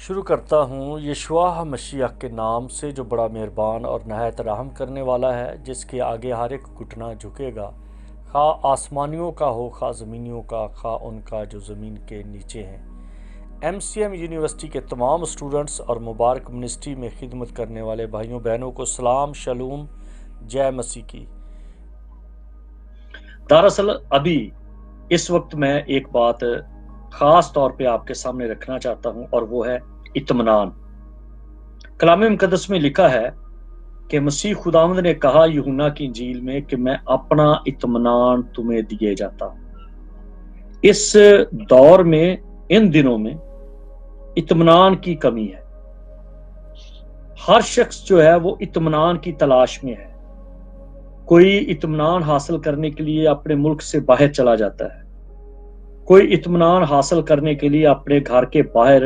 شروع کرتا ہوں یشوع مسیح کے نام سے جو بڑا مہربان اور نہایت رحم کرنے والا ہے، جس کے آگے ہر ایک گھٹنا جھکے گا، خواہ آسمانیوں کا ہو خواہ زمینیوں کا، خواہ ان کا جو زمین کے نیچے ہیں۔ MCM یونیورسٹی کے تمام اسٹوڈنٹس اور مبارک منسٹری میں خدمت کرنے والے بھائیوں بہنوں کو سلام، شلوم، جے مسیح کی۔ دراصل ابھی اس وقت میں ایک بات خاص طور پہ آپ کے سامنے رکھنا چاہتا ہوں، اور وہ ہے اطمینان۔ کلام مقدس میں لکھا ہے کہ مسیح خداوند نے کہا یوحنا کی انجیل میں کہ میں اپنا اطمینان تمہیں دیے جاتا ہوں۔ اس دور میں، ان دنوں میں اطمینان کی کمی ہے۔ ہر شخص جو ہے وہ اطمینان کی تلاش میں ہے۔ کوئی اطمینان حاصل کرنے کے لیے اپنے ملک سے باہر چلا جاتا ہے، کوئی اطمینان حاصل کرنے کے لیے اپنے گھر کے باہر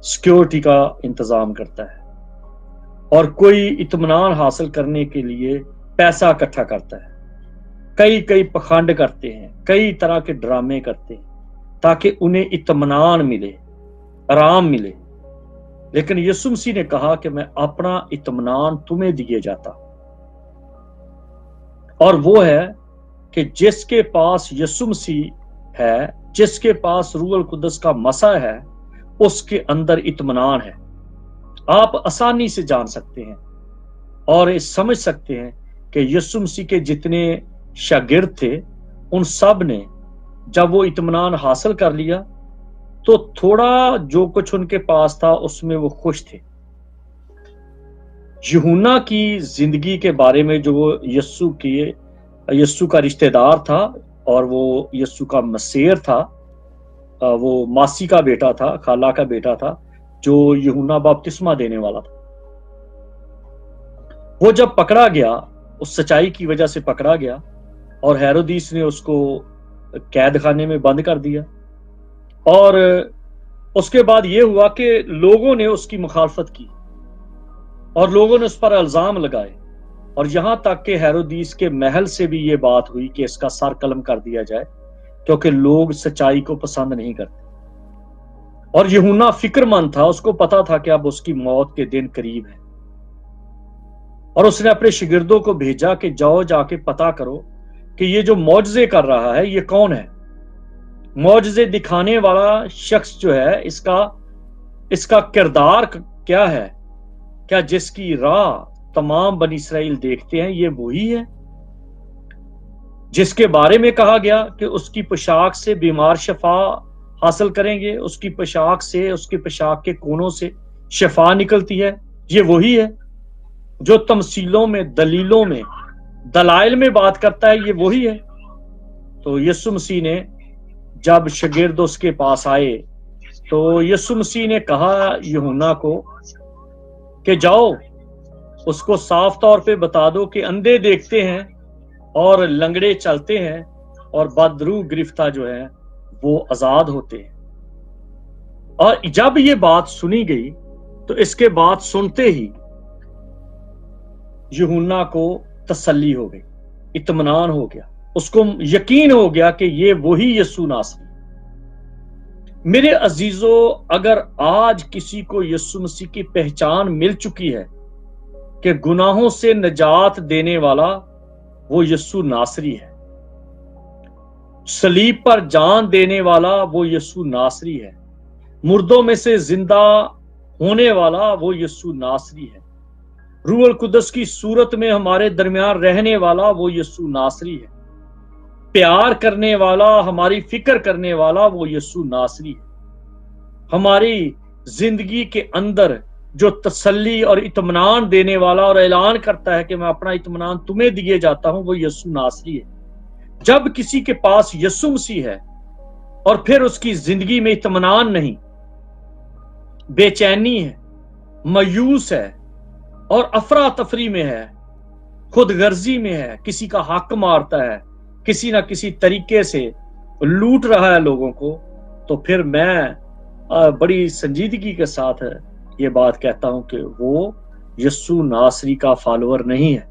سیکیورٹی کا انتظام کرتا ہے، اور کوئی اطمینان حاصل کرنے کے لیے پیسہ اکٹھا کرتا ہے۔ کئی پخنڈ کرتے ہیں، کئی طرح کے ڈرامے کرتے ہیں تاکہ انہیں اطمینان ملے، آرام ملے۔ لیکن یسوع مسیح نے کہا کہ میں اپنا اطمینان تمہیں دیے جاتا ہوں، اور وہ ہے کہ جس کے پاس یسوع مسیح ہے، جس کے پاس روح القدس کا مسح ہے، اس کے اندر اطمینان ہے۔ آپ آسانی سے جان سکتے ہیں اور سمجھ سکتے ہیں کہ یسوع مسیح کے جتنے شاگرد تھے، ان سب نے جب وہ اطمینان حاصل کر لیا تو تھوڑا جو کچھ ان کے پاس تھا اس میں وہ خوش تھے۔ یوحنا کی زندگی کے بارے میں، جو وہ یسوع کا رشتہ دار تھا اور وہ یسوع کا مسیر تھا، وہ ماسی کا بیٹا تھا، خالہ کا بیٹا تھا، جو یوحنا بپتسمہ دینے والا تھا۔ وہ جب پکڑا گیا، اس سچائی کی وجہ سے پکڑا گیا، اور ہیرودیس نے اس کو قید خانے میں بند کر دیا، اور اس کے بعد یہ ہوا کہ لوگوں نے اس کی مخالفت کی اور لوگوں نے اس پر الزام لگائے، اور یہاں تک کہ ہیرودیس کے محل سے بھی یہ بات ہوئی کہ اس کا سر قلم کر دیا جائے، کیونکہ لوگ سچائی کو پسند نہیں کرتے۔ اور یوحنا فکر مند تھا، اس کو پتا تھا کہ اب اس کی موت کے دن قریب ہے، اور اس نے اپنے شاگردوں کو بھیجا کہ جاؤ، جا کے پتا کرو کہ یہ جو معجزے کر رہا ہے یہ کون ہے۔ معجزے دکھانے والا شخص جو ہے، اس کا کردار کیا ہے؟ کیا جس کی راہ تمام بنی اسرائیل دیکھتے ہیں یہ وہی ہے جس کے بارے میں کہا گیا کہ اس کی پوشاک سے بیمار شفا حاصل کریں گے، اس کی پوشاک سے، اس کی پوشاک کے کونوں سے شفا نکلتی ہے؟ یہ وہی ہے جو تمثیلوں میں، دلیلوں میں، دلائل میں بات کرتا ہے، یہ وہی ہے۔ تو یسوع مسیح نے جب شاگرد اس کے پاس آئے تو یسوع مسیح نے کہا یوحنا کو کہ جاؤ، اس کو صاف طور پہ بتا دو کہ اندھے دیکھتے ہیں اور لنگڑے چلتے ہیں، اور بدروح گرفتہ جو ہے وہ آزاد ہوتے ہیں۔ اور جب یہ بات سنی گئی تو اس کے بعد سنتے ہی یوحنا کو تسلی ہو گئی، اطمینان ہو گیا، اس کو یقین ہو گیا کہ یہ وہی یسوع ناصری۔ میرے عزیزو، اگر آج کسی کو یسوع مسیح کی پہچان مل چکی ہے کہ گناہوں سے نجات دینے والا وہ یسوع ناصری ہے، صلیب پر جان دینے والا وہ یسوع ناصری ہے، مردوں میں سے زندہ ہونے والا وہ یسوع ناصری ہے، روح القدس کی صورت میں ہمارے درمیان رہنے والا وہ یسوع ناصری ہے، پیار کرنے والا، ہماری فکر کرنے والا وہ یسوع ناصری ہے، ہماری زندگی کے اندر جو تسلی اور اطمینان دینے والا اور اعلان کرتا ہے کہ میں اپنا اطمینان تمہیں دیے جاتا ہوں، وہ یسوع ناصری ہے۔ جب کسی کے پاس یسوع مسیح ہے اور پھر اس کی زندگی میں اطمینان نہیں، بے چینی ہے، مایوس ہے، اور افراتفری میں ہے، خود غرضی میں ہے، کسی کا حق مارتا ہے، کسی نہ کسی طریقے سے لوٹ رہا ہے لوگوں کو، تو پھر میں بڑی سنجیدگی کے ساتھ یہ بات کہتا ہوں کہ وہ یسوع ناصری کا فالوور نہیں ہے،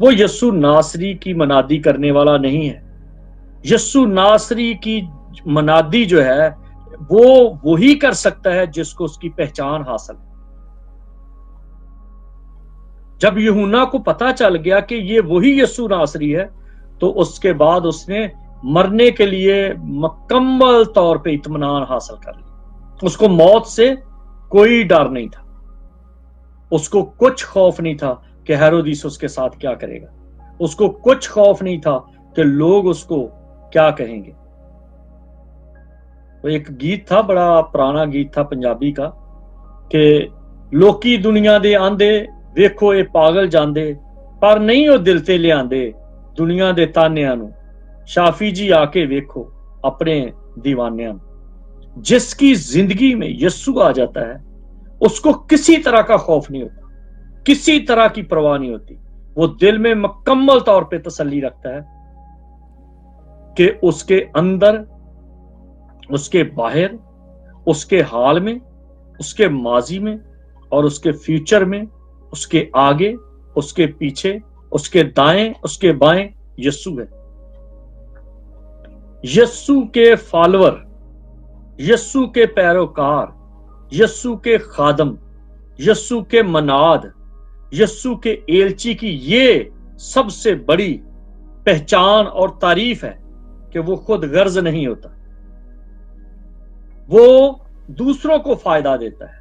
وہ یسوع ناصری کی منادی کرنے والا نہیں ہے۔ یسوع ناصری کی منادی جو ہے وہ وہی کر سکتا ہے جس کو اس کی پہچان حاصل ہے۔ جب یوحنا کو پتا چل گیا کہ یہ وہی یسوع ناصری ہے تو اس کے بعد اس نے مرنے کے لیے مکمل طور پہ اطمینان حاصل کر لیا۔ اس کو موت سے کوئی ڈر نہیں تھا، اس کو کچھ خوف نہیں تھا کہ ہیرودیس اس کے ساتھ کیا کرے گا، اس کو کچھ خوف نہیں تھا کہ لوگ اس کو کیا کہیں گے۔ وہ ایک گیت تھا، بڑا پرانا گیت تھا پنجابی کا، کہ لوکی دنیا دے آندے ویکھو اے پاگل جاندے، پر نہیں وہ دل تے لیاندے دنیا دے تانیاں نو، شافی جی آ کے ویکھو اپنے دیوانیاں نو۔ جس کی زندگی میں یسوع آ جاتا ہے اس کو کسی طرح کا خوف نہیں ہوتا، کسی طرح کی پرواہ نہیں ہوتی۔ وہ دل میں مکمل طور پہ تسلی رکھتا ہے کہ اس کے اندر، اس کے باہر، اس کے حال میں، اس کے ماضی میں اور اس کے فیوچر میں، اس کے آگے، اس کے پیچھے، اس کے دائیں، اس کے بائیں یسوع ہے۔ یسوع کے فالوور، یسوع کے پیروکار، یسوع کے خادم، یسوع کے مناد، یسوع کے ایلچی کی یہ سب سے بڑی پہچان اور تعریف ہے کہ وہ خود غرض نہیں ہوتا، وہ دوسروں کو فائدہ دیتا ہے،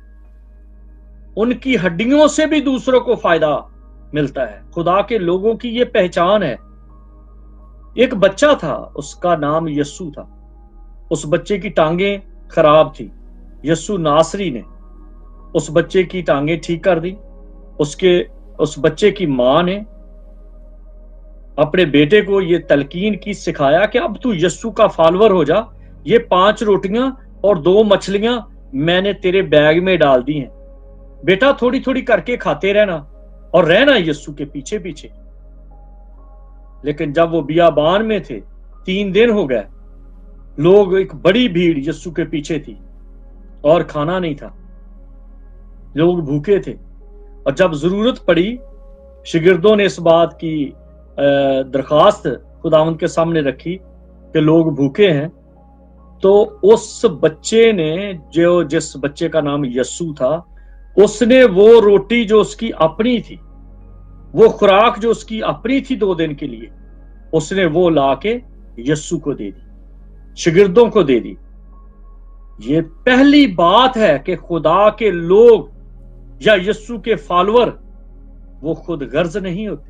ان کی ہڈیوں سے بھی دوسروں کو فائدہ ملتا ہے۔ خدا کے لوگوں کی یہ پہچان ہے۔ ایک بچہ تھا، اس کا نام یسوع تھا، اس بچے کی ٹانگیں خراب تھی، یسوع ناصری نے اس بچے کی ٹانگیں ٹھیک کر دی۔ اس بچے کی ماں نے اپنے بیٹے کو یہ تلقین کی، سکھایا کہ اب تو یسوع کا فالوور ہو جا، یہ 5 روٹیاں اور 2 مچھلیاں میں نے تیرے بیگ میں ڈال دی ہیں، بیٹا تھوڑی تھوڑی کر کے کھاتے رہنا اور رہنا یسوع کے پیچھے پیچھے۔ لیکن جب وہ بیابان میں تھے، 3 دن ہو گئے، لوگ، ایک بڑی بھیڑ یسوع کے پیچھے تھی اور کھانا نہیں تھا، لوگ بھوکے تھے۔ اور جب ضرورت پڑی، شاگردوں نے اس بات کی درخواست خداوند کے سامنے رکھی کہ لوگ بھوکے ہیں، تو اس بچے نے، جس بچے کا نام یسوع تھا، اس نے وہ روٹی جو اس کی اپنی تھی، وہ خوراک جو اس کی اپنی تھی 2 دن کے لیے، اس نے وہ لا کے یسوع کو دے دی، شاگردوں کو دے دی۔ یہ پہلی بات ہے کہ خدا کے لوگ یا یسوع کے فالوور وہ خود غرض نہیں ہوتے۔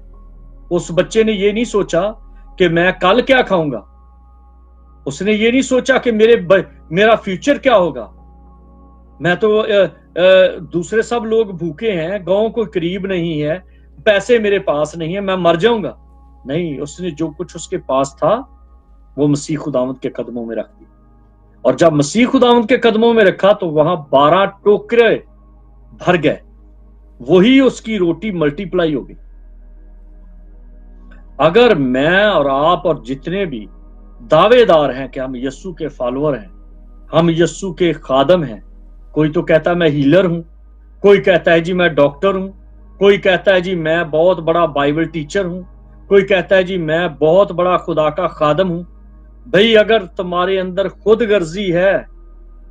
اس بچے نے یہ نہیں سوچا کہ میں کل کیا کھاؤں گا، اس نے یہ نہیں سوچا کہ میرا فیوچر کیا ہوگا، میں تو دوسرے سب لوگ بھوکے ہیں، گاؤں کوئی قریب نہیں ہے، پیسے میرے پاس نہیں ہے، میں مر جاؤں گا۔ نہیں، اس نے جو کچھ اس کے پاس تھا وہ مسیح خداوند کے قدموں میں رکھ دی، اور جب مسیح خداوند کے قدموں میں رکھا تو وہاں 12 ٹوکرے بھر گئے، وہی اس کی روٹی ملٹی پلائی ہو گئی۔ اگر میں اور آپ اور جتنے بھی دعوے دار ہیں کہ ہم یسوع کے فالوور ہیں، ہم یسوع کے خادم ہیں، کوئی تو کہتا ہے میں ہیلر ہوں، کوئی کہتا ہے جی میں ڈاکٹر ہوں، کوئی کہتا ہے جی میں بہت بڑا بائبل ٹیچر ہوں، کوئی کہتا ہے جی میں بہت بڑا خدا کا خادم ہوں۔ بھئی اگر تمہارے اندر خود غرضی ہے،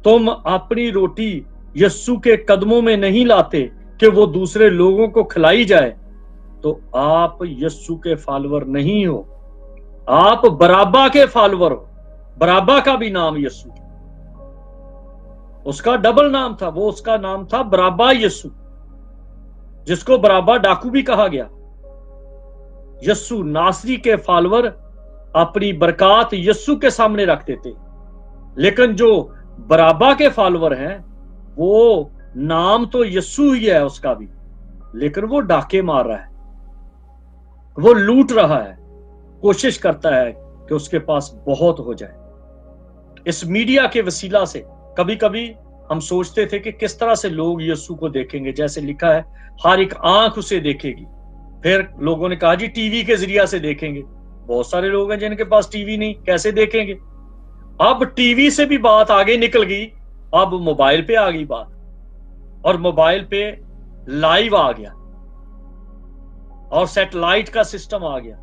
تم اپنی روٹی یسوع کے قدموں میں نہیں لاتے کہ وہ دوسرے لوگوں کو کھلائی جائے، تو آپ یسوع کے فالوور نہیں ہو، آپ برابا کے فالوور ہو۔ برابا کا بھی نام یسوع، اس کا ڈبل نام تھا، وہ اس کا نام تھا برابا یسوع، جس کو برابا ڈاکو بھی کہا گیا۔ یسوع ناصری کے فالوور اپنی برکات یسوع کے سامنے رکھ دیتے، لیکن جو برابا کے فالوور ہیں وہ نام تو یسوع ہی ہے اس کا بھی، لیکن وہ ڈاکے مار رہا ہے، وہ لوٹ رہا ہے، کوشش کرتا ہے کہ اس کے پاس بہت ہو جائے۔ اس میڈیا کے وسیلہ سے کبھی کبھی ہم سوچتے تھے کہ کس طرح سے لوگ یسوع کو دیکھیں گے، جیسے لکھا ہے ہر ایک آنکھ اسے دیکھے گی۔ پھر لوگوں نے کہا جی ٹی وی کے ذریعہ سے دیکھیں گے، بہت سارے لوگ ہیں جن کے پاس ٹی وی نہیں، کیسے دیکھیں گے؟ اب ٹی وی سے بھی بات آگے نکل گئی، اب موبائل پہ آ گئی بات، اور موبائل پہ لائیو آ گیا اور سیٹلائٹ کا سسٹم آ گیا۔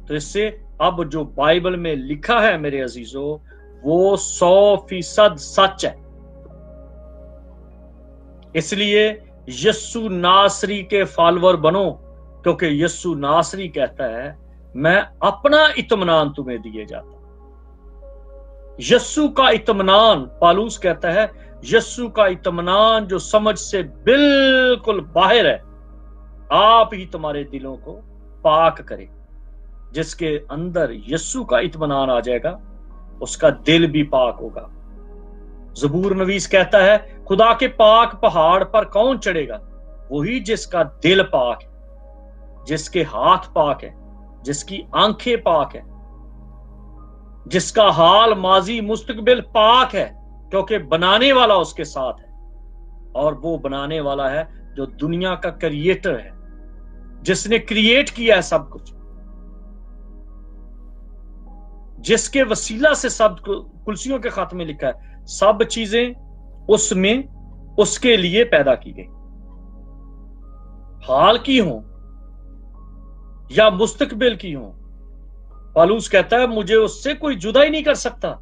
تو اس سے اب جو بائبل میں لکھا ہے میرے عزیزو، وہ 100% سچ ہے۔ इसलिए यस्सु नासरी के फॉलोअर बनो, क्योंकि यस्सु नासरी कहता है मैं अपना इत्मीनान तुम्हें दिए जाता। यस्सु का इत्मीनान, पालूस कहता है यस्सु का इत्मीनान जो समझ से बिल्कुल बाहर है, आप ही तुम्हारे दिलों को पाक करे। जिसके अंदर यस्सु का इत्मीनान आ जाएगा उसका दिल भी पाक होगा। ज़बूर नवीस कहता है खुदा के पाक पहाड़ पर कौन चढ़ेगा? वही जिसका दिल पाक है, जिसके हाथ पाक है, जिसकी आंखें पाक है, जिसका हाल माजी मुस्तकबिल पाक है, क्योंकि बनाने वाला उसके साथ है। और वो बनाने वाला है जो दुनिया का क्रिएटर है, जिसने क्रिएट किया है सब कुछ, जिसके वसीला से सब कुर्सियों के खाते में लिखा है सब चीजें उसमें उसके लिए पैदा की गई, हाल की हो या मुस्तकबिल की हो। पालूस कहता है मुझे उससे कोई जुदा ही नहीं कर सकता।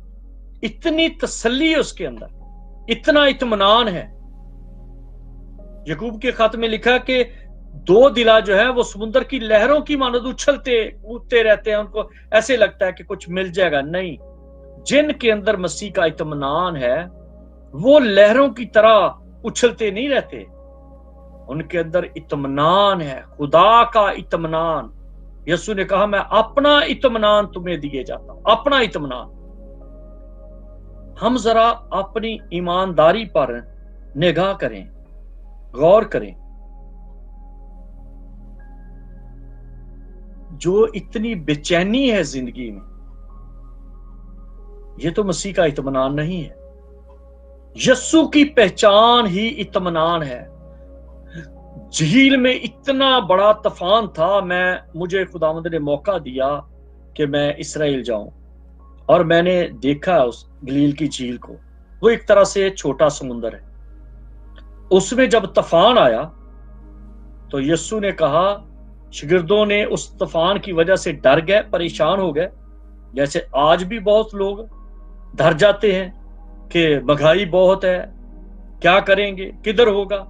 इतनी तसल्ली है उसके अंदर, इतना इत्मीनान है। यकूब के खत में लिखा कि दो दिला जो है वो समुद्र की लहरों की मानद उछलते कूदते रहते हैं, उनको ऐसे लगता है कि कुछ मिल जाएगा। नहीं, जिनके अंदर मसीह का इत्मीनान है वो लहरों की तरह उछलते नहीं रहते, उनके अंदर इत्मीनान है, खुदा का इत्मीनान। यीशु ने कहा मैं अपना इत्मीनान तुम्हें दिए जाता हूं, अपना इत्मीनान। हम जरा अपनी ईमानदारी पर निगाह करें, गौर करें। जो इतनी बेचैनी है जिंदगी में, ये तो मसीह का इत्मीनान नहीं है। यस्सु की पहचान ही इत्मीनान है। झील में इतना बड़ा तूफान था, मुझे खुदावंद ने मौका दिया कि मैं इस्राएल जाऊं, और मैंने देखा उस गलील की झील को। वो एक तरह से छोटा समुंदर है। उसमें जब तूफान आया तो यस्सु ने कहा, शागिर्दों ने उस तूफान की वजह से डर गए, परेशान हो गए, जैसे आज भी बहुत लोग डर जाते हैं कि महंगाई बहुत है, क्या करेंगे, किधर होगा।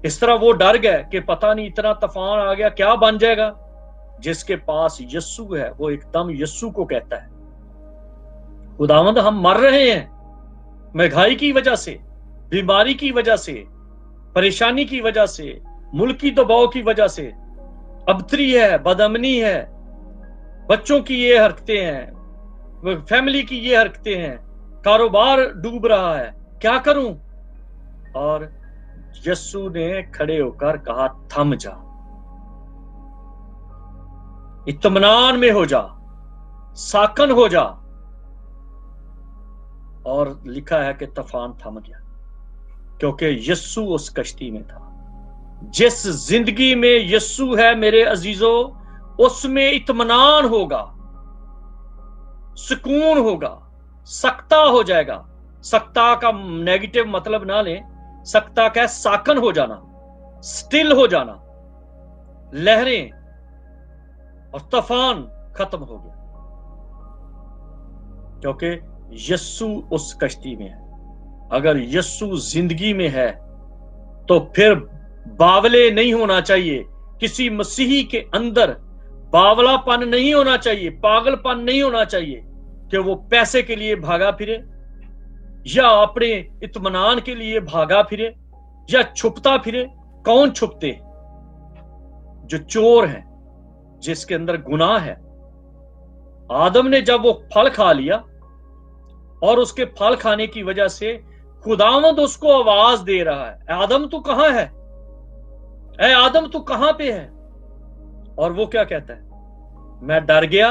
इस तरह वो डर गए कि पता नहीं इतना तूफान आ गया, क्या बन जाएगा। जिसके पास यस्सु है वो एकदम यस्सु को कहता है खुदावंद हम मर रहे हैं, महंगाई की वजह से, बीमारी की वजह से, परेशानी की वजह से, मुल्की दबाव की वजह से, अबतरी है, बदअमनी है, बच्चों की ये हरकतें हैं, फैमिली की ये हरकतें हैं, कारोबार डूब रहा है, क्या करूं। और यस्सु ने खड़े होकर कहा थम जा, इत्मीनान में हो जा, साकन हो जा। और लिखा है कि तूफान थम गया, क्योंकि यस्सु उस कश्ती में था। जिस जिंदगी में यस्सु है मेरे अजीजों, उसमें इत्मीनान होगा, सुकून होगा, सकता हो जाएगा। सकता का नेगेटिव मतलब ना लें, सकता का साकन हो जाना, स्टिल हो जाना। लहरें और तूफान खत्म हो गया, क्योंकि यस्सु उस कश्ती में है। अगर यस्सु जिंदगी में है तो फिर बावले नहीं होना चाहिए। किसी मसीही के अंदर बावलापन नहीं होना चाहिए, पागलपन नहीं होना चाहिए कि वो पैसे के लिए भागा फिरे, या अपने इत्मीनान के लिए भागा फिरे, या छुपता फिरे। कौन छुपते? जो चोर हैं, जिसके अंदर गुनाह है। आदम ने जब वो फल खा लिया और उसके फल खाने की वजह से खुदावंद उसको आवाज दे रहा है, आदम तू कहां है, ऐ आदम तू कहां पे है। और वो क्या कहता है, मैं डर गया,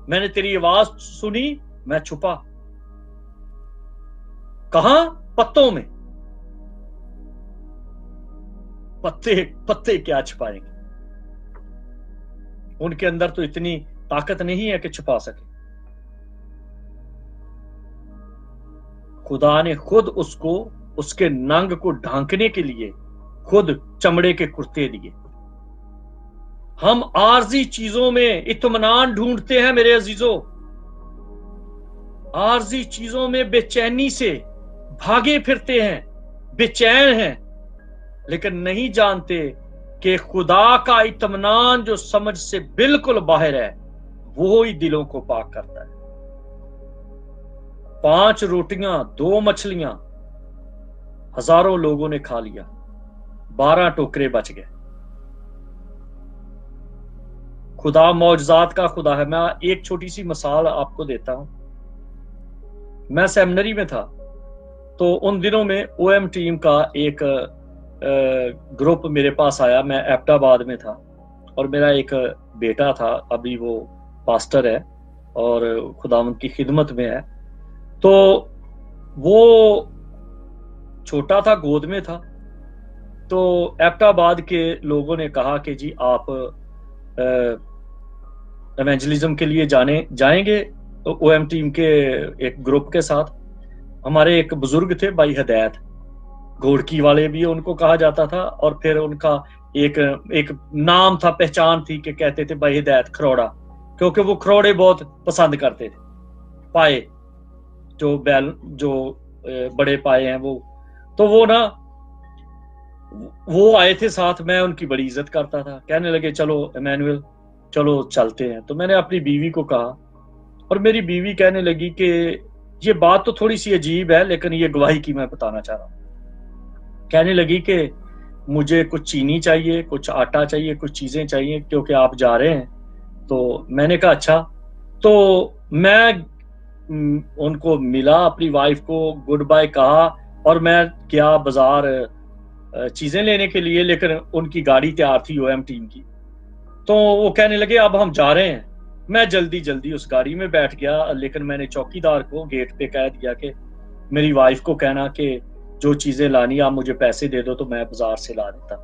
मैंने तेरी आवाज सुनी, मैं छुपा। कहां? पत्तों में। पत्ते क्या छुपाएंगे, उनके अंदर तो इतनी ताकत नहीं है कि छुपा सके। खुदा ने खुद उसको, उसके नंग को ढांकने के लिए खुद चमड़े के कुर्ते दिए। हम आरजी चीजों में इत्मीनान ढूंढते हैं मेरे अजीजों, आरजी चीजों में बेचैनी से भागे फिरते हैं, बेचैन हैं, लेकिन नहीं जानते कि खुदा का इत्मीनान जो समझ से बिल्कुल बाहर है वो ही दिलों को पाक करता है। 5 रोटियां 2 मछलियां हजारों लोगों ने खा लिया, 12 टोकरे बच गए। खुदा मौजज़ात का खुदा है। मैं एक छोटी सी मिसाल आपको देता हूं। मैं सेमिनरी में था तो उन दिनों में ओएम टीम का एक ग्रुप मेरे पास आया। मैं एबटाबाद में था और मेरा एक बेटा था, अभी वो पास्टर है और खुदावंद की खिदमत में है। तो वो छोटा था, गोद में था। तो एबटाबाद के लोगों ने कहा कि जी आप एवेंजलिज्म के लिए जाएंगे तो ओएम टीम के एक ग्रुप के साथ। हमारे एक बुजुर्ग थे भाई हिदायत, घोड़की वाले भी उनको कहा जाता था, और फिर उनका एक नाम था, पहचान थी कि कहते थे भाई हिदायत खरोड़ा, क्योंकि वो खरोड़े बहुत पसंद करते थे। पाए जो बैल जो बड़े पाए हैं वो, तो वो आए थे साथ। मैं उनकी बड़ी इज्जत करता था। कहने लगे चलो इमैनुअल चलो चलते हैं। तो मैंने अपनी बीवी को कहा और मेरी बीवी कहने लगी कि ये बात तो थोड़ी सी अजीब है लेकिन ये गवाही की मैं बताना चाह रहा हूं। कहने लगी कि मुझे कुछ चीनी चाहिए, कुछ आटा चाहिए, कुछ चीजें चाहिए क्योंकि आप जा रहे हैं। तो मैंने कहा अच्छा। तो मैं उनको मिला, अपनी वाइफ को गुड बाय कहा और मैं गया बाजार चीजें लेने के लिए, लेकिन उनकी गाड़ी तैयार थी ओएम टीम की। तो वो कहने लगे अब हम जा रहे हैं। मैं जल्दी जल्दी उस गाड़ी में बैठ गया, लेकिन मैंने चौकीदार को गेट पे कह दिया कि मेरी वाइफ को कहना कि जो चीजें लानी आप मुझे पैसे दे दो तो मैं बाजार से ला देता।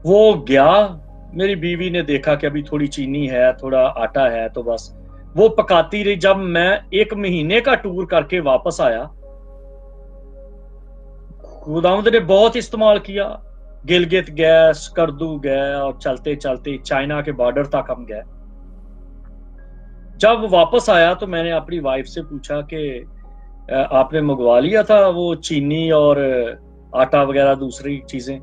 वो गया, मेरी बीवी ने देखा कि अभी थोड़ी चीनी है, थोड़ा आटा है, तो बस वो पकाती रही। जब मैं 1 महीने का टूर करके वापस आया, खुदावंद ने बहुत इस्तेमाल किया। गिलगित गए, स्कर्दू गए और चलते चलते चाइना के बॉर्डर तक हम गए। जब वापस आया तो मैंने अपनी वाइफ से पूछा कि आपने मंगवा लिया था वो चीनी और आटा वगैरह दूसरी चीजें?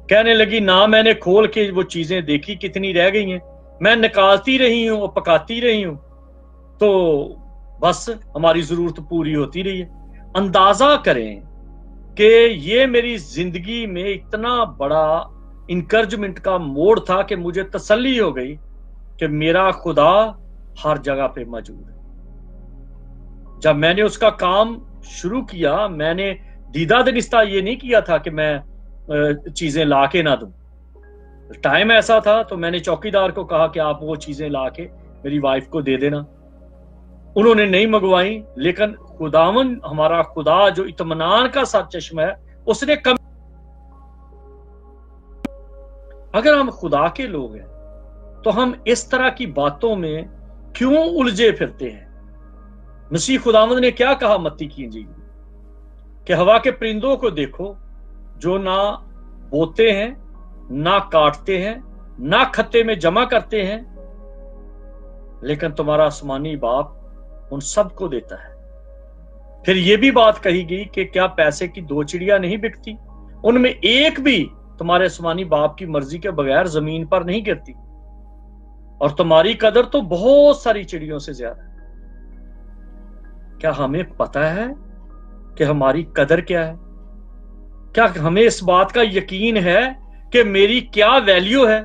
कहने लगी ना, मैंने खोल के वो चीजें देखी कितनी रह गई हैं, मैं निकालती रही हूँ और पकाती रही हूँ, तो बस हमारी जरूरत पूरी होती रही है। अंदाजा करें कि ये मेरी जिंदगी में इतना बड़ा इंकरेजमेंट का मोड़ था कि मुझे तसल्ली हो गई कि मेरा खुदा हर जगह पे मौजूद है। जब मैंने उसका काम शुरू किया, मैंने दीदा दिनिस्ता ये नहीं किया था कि मैं चीजें ला के ना दूं। टाइम ऐसा था तो मैंने चौकीदार को कहा कि आप वो चीजें ला के मेरी वाइफ को दे देना। उन्होंने नहीं मंगवाई, लेकिन खुदावन हमारा खुदा जो इत्मीनान का सरचश्मा है उसने कम। अगर हम खुदा के लोग हैं तो हम इस तरह की बातों में क्यों उलझे फिरते हैं? मसीह खुदावंद ने क्या कहा मत्ती की इंजील में कि हवा के परिंदों को देखो, जो ना बोते हैं, ना काटते हैं, ना खत्ते में जमा करते हैं, लेकिन तुम्हारा आसमानी बाप उन सबको देता है। फिर यह भी बात कही गई कि क्या पैसे की 2 चिड़िया नहीं बिकती, उनमें एक भी तुम्हारे आसमानी बाप की मर्जी के बगैर जमीन पर नहीं गिरती, और तुम्हारी कदर तो बहुत सारी चिड़ियों से ज्यादा है। क्या हमें पता है कि हमारी कदर क्या है? क्या हमें इस बात का यकीन है कि मेरी क्या वैल्यू है?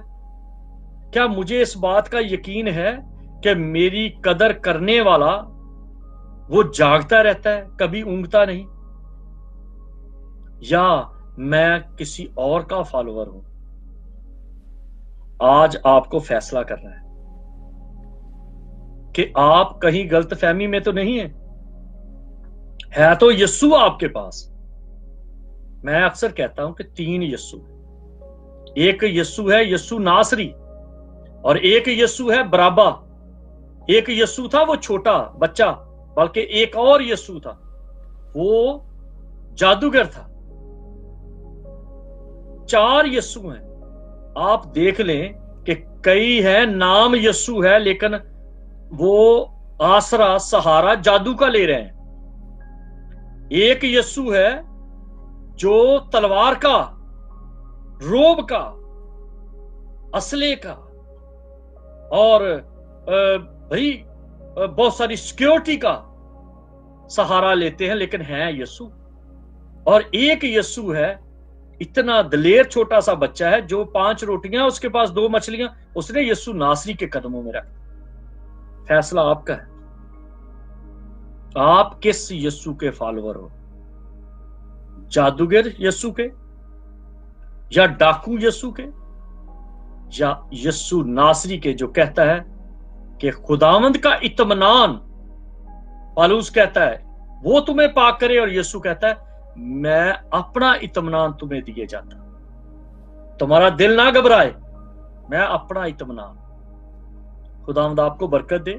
क्या मुझे इस बात का यकीन है कि मेरी कदर करने वाला वो जागता रहता है, कभी ऊँघता नहीं? या मैं किसी और का फॉलोअर हूं? आज आपको फैसला करना है कि आप कहीं गलतफहमी में तो नहीं है तो यस्सु आपके पास। मैं अक्सर कहता हूं कि 3 यस्सु, एक यस्सु है यस्सु नासरी, और एक यस्सु है बराबा। एक यस्सु था वो छोटा बच्चा, बल्कि एक और यस्सु था वो जादूगर था। 4 यस्सु हैं। आप देख लें कि कई है नाम यस्सु है, लेकिन वो आसरा सहारा जादू का ले रहे हैं। एक यस्सु है जो तलवार का, रोब का, असले का और भाई बहुत सारी सिक्योरिटी का सहारा लेते हैं, लेकिन हैं यीशु। और एक यीशु है, इतना दलेर छोटा सा बच्चा है, जो 5 रोटियां उसके पास 2 मछलियां, उसने यीशु नासरी के कदमों में रखा। फैसला आपका है, आप किस यीशु के फॉलोअर हो? जादूगर यीशु के, या डाकू यीशु के, या यीशु नासरी के, जो कहता है कि खुदावंद का इत्मीनान, पौलुस कहता है वो तुम्हें पाक करे, और यीशु कहता है मैं अपना इत्मीनान तुम्हें दिए जाता, तुम्हारा दिल ना घबराए, मैं अपना इत्मीनान। खुदावंद आपको बरकत दे।